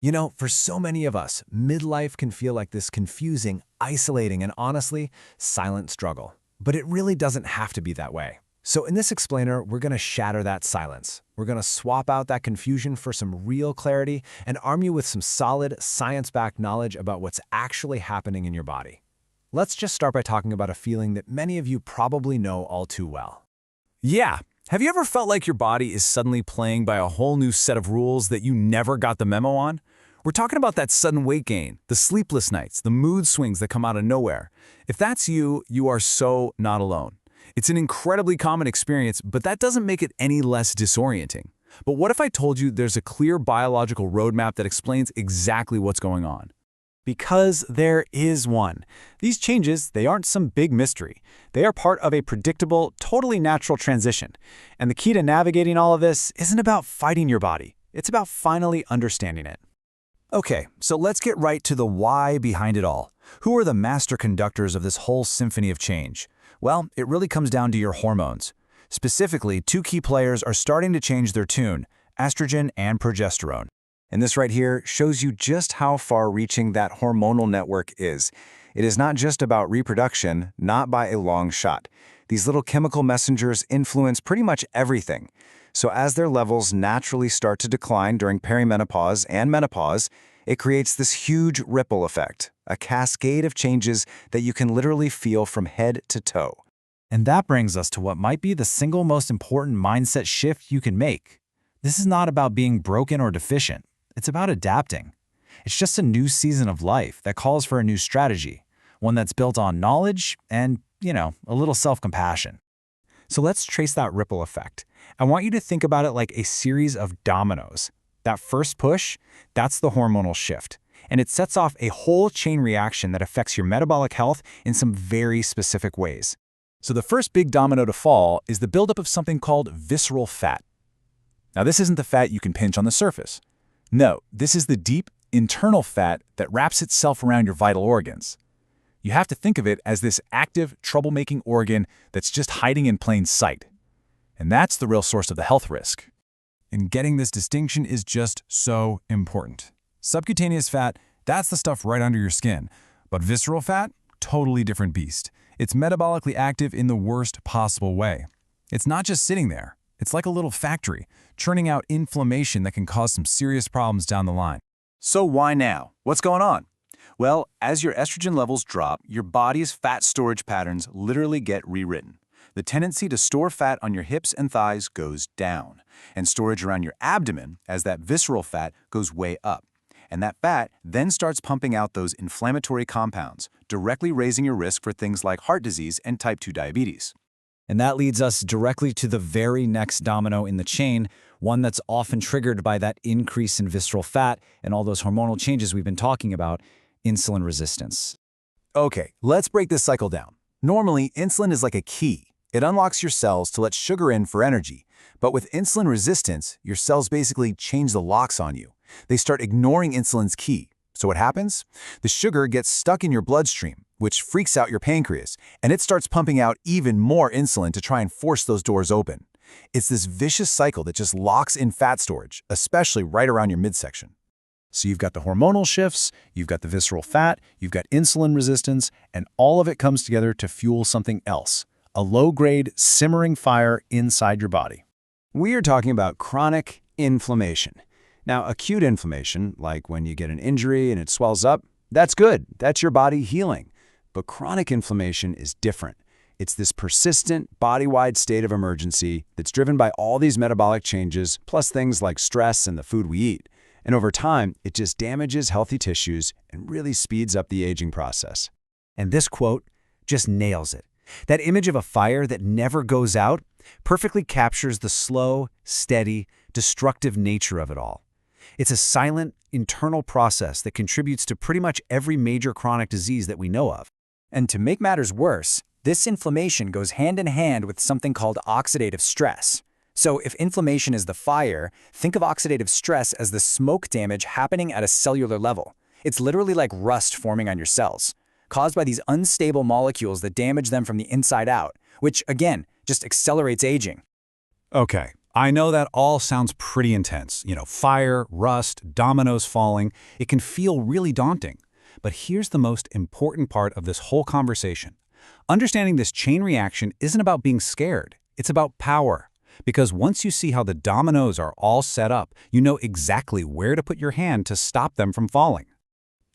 You know, for so many of us, midlife can feel like this confusing, isolating, and honestly, silent struggle. But it really doesn't have to be that way. So in this explainer, we're going to shatter that silence. We're going to swap out that confusion for some real clarity and arm you with some solid, science-backed knowledge about what's actually happening in your body. Let's just start by talking about a feeling that many of you probably know all too well. Yeah. Have you ever felt like your body is suddenly playing by a whole new set of rules that you never got the memo on? We're talking about that sudden weight gain, the sleepless nights, the mood swings that come out of nowhere. If that's you, you are so not alone. It's an incredibly common experience, but that doesn't make it any less disorienting. But what if I told you there's a clear biological roadmap that explains exactly what's going on? Because there is one. These changes, they aren't some big mystery. They are part of a predictable, totally natural transition. And the key to navigating all of this isn't about fighting your body. It's about finally understanding it. Okay, so let's get right to the why behind it all. Who are the master conductors of this whole symphony of change? Well, it really comes down to your hormones. Specifically, two key players are starting to change their tune: estrogen and progesterone. And this right here shows you just how far-reaching that hormonal network is. It is not just about reproduction, not by a long shot. These little chemical messengers influence pretty much everything. So as their levels naturally start to decline during perimenopause and menopause, it creates this huge ripple effect, a cascade of changes that you can literally feel from head to toe. And that brings us to what might be the single most important mindset shift you can make. This is not about being broken or deficient. It's about adapting. It's just a new season of life that calls for a new strategy, one that's built on knowledge and, a little self-compassion. So let's trace that ripple effect. I want you to think about it like a series of dominoes. That first push, that's the hormonal shift. And it sets off a whole chain reaction that affects your metabolic health in some very specific ways. So the first big domino to fall is the buildup of something called visceral fat. Now, this isn't the fat you can pinch on the surface. No, this is the deep, internal fat that wraps itself around your vital organs. You have to think of it as this active, troublemaking organ that's just hiding in plain sight. And that's the real source of the health risk. And getting this distinction is just so important. Subcutaneous fat, that's the stuff right under your skin. But visceral fat, totally different beast. It's metabolically active in the worst possible way. It's not just sitting there. It's like a little factory, churning out inflammation that can cause some serious problems down the line. So why now? What's going on? Well, as your estrogen levels drop, your body's fat storage patterns literally get rewritten. The tendency to store fat on your hips and thighs goes down, and storage around your abdomen, as that visceral fat, goes way up. And that fat then starts pumping out those inflammatory compounds, directly raising your risk for things like heart disease and type 2 diabetes. And that leads us directly to the very next domino in the chain, one that's often triggered by that increase in visceral fat and all those hormonal changes we've been talking about: insulin resistance. Okay, let's break this cycle down. Normally, insulin is like a key. It unlocks your cells to let sugar in for energy. But with insulin resistance, your cells basically change the locks on you. They start ignoring insulin's key. So what happens? The sugar gets stuck in your bloodstream, which freaks out your pancreas, and it starts pumping out even more insulin to try and force those doors open. It's this vicious cycle that just locks in fat storage, especially right around your midsection. So you've got the hormonal shifts, you've got the visceral fat, you've got insulin resistance, and all of it comes together to fuel something else: a low-grade, simmering fire inside your body. We are talking about chronic inflammation. Now, acute inflammation, like when you get an injury and it swells up, that's good. That's your body healing. But chronic inflammation is different. It's this persistent, body-wide state of emergency that's driven by all these metabolic changes, plus things like stress and the food we eat. And over time, it just damages healthy tissues and really speeds up the aging process. And this quote just nails it. That image of a fire that never goes out perfectly captures the slow, steady, destructive nature of it all. It's a silent, internal process that contributes to pretty much every major chronic disease that we know of. And to make matters worse, this inflammation goes hand in hand with something called oxidative stress. So if inflammation is the fire, think of oxidative stress as the smoke damage happening at a cellular level. It's literally like rust forming on your cells, caused by these unstable molecules that damage them from the inside out, which, again, just accelerates aging. Okay, I know that all sounds pretty intense. Fire, rust, dominoes falling. It can feel really daunting. But here's the most important part of this whole conversation. Understanding this chain reaction isn't about being scared. It's about power. Because once you see how the dominoes are all set up, you know exactly where to put your hand to stop them from falling.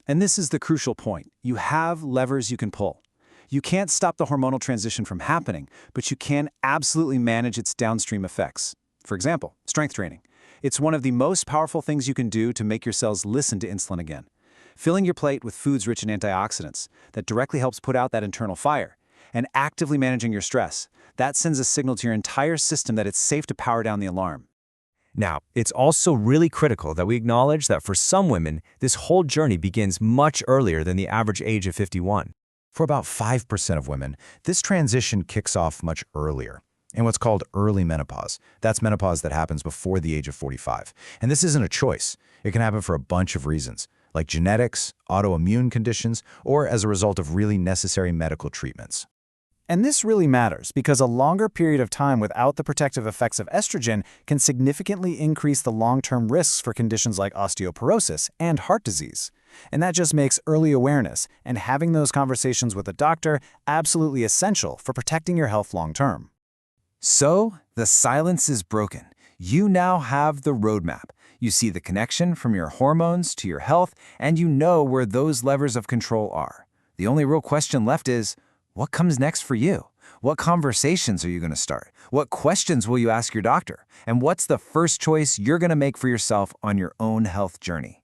And this is the crucial point. You have levers you can pull. You can't stop the hormonal transition from happening, but you can absolutely manage its downstream effects. For example, strength training. It's one of the most powerful things you can do to make your cells listen to insulin again. Filling your plate with foods rich in antioxidants that directly helps put out that internal fire, and actively managing your stress. That sends a signal to your entire system that it's safe to power down the alarm. Now, it's also really critical that we acknowledge that for some women, this whole journey begins much earlier than the average age of 51. For about 5% of women, this transition kicks off much earlier, in what's called early menopause. That's menopause that happens before the age of 45. And this isn't a choice. It can happen for a bunch of reasons, like genetics, autoimmune conditions, or as a result of really necessary medical treatments. And this really matters because a longer period of time without the protective effects of estrogen can significantly increase the long-term risks for conditions like osteoporosis and heart disease. And that just makes early awareness and having those conversations with a doctor absolutely essential for protecting your health long-term. So, the silence is broken. You now have the roadmap. You see the connection from your hormones to your health, and you know where those levers of control are. The only real question left is, what comes next for you? What conversations are you going to start? What questions will you ask your doctor? And what's the first choice you're going to make for yourself on your own health journey?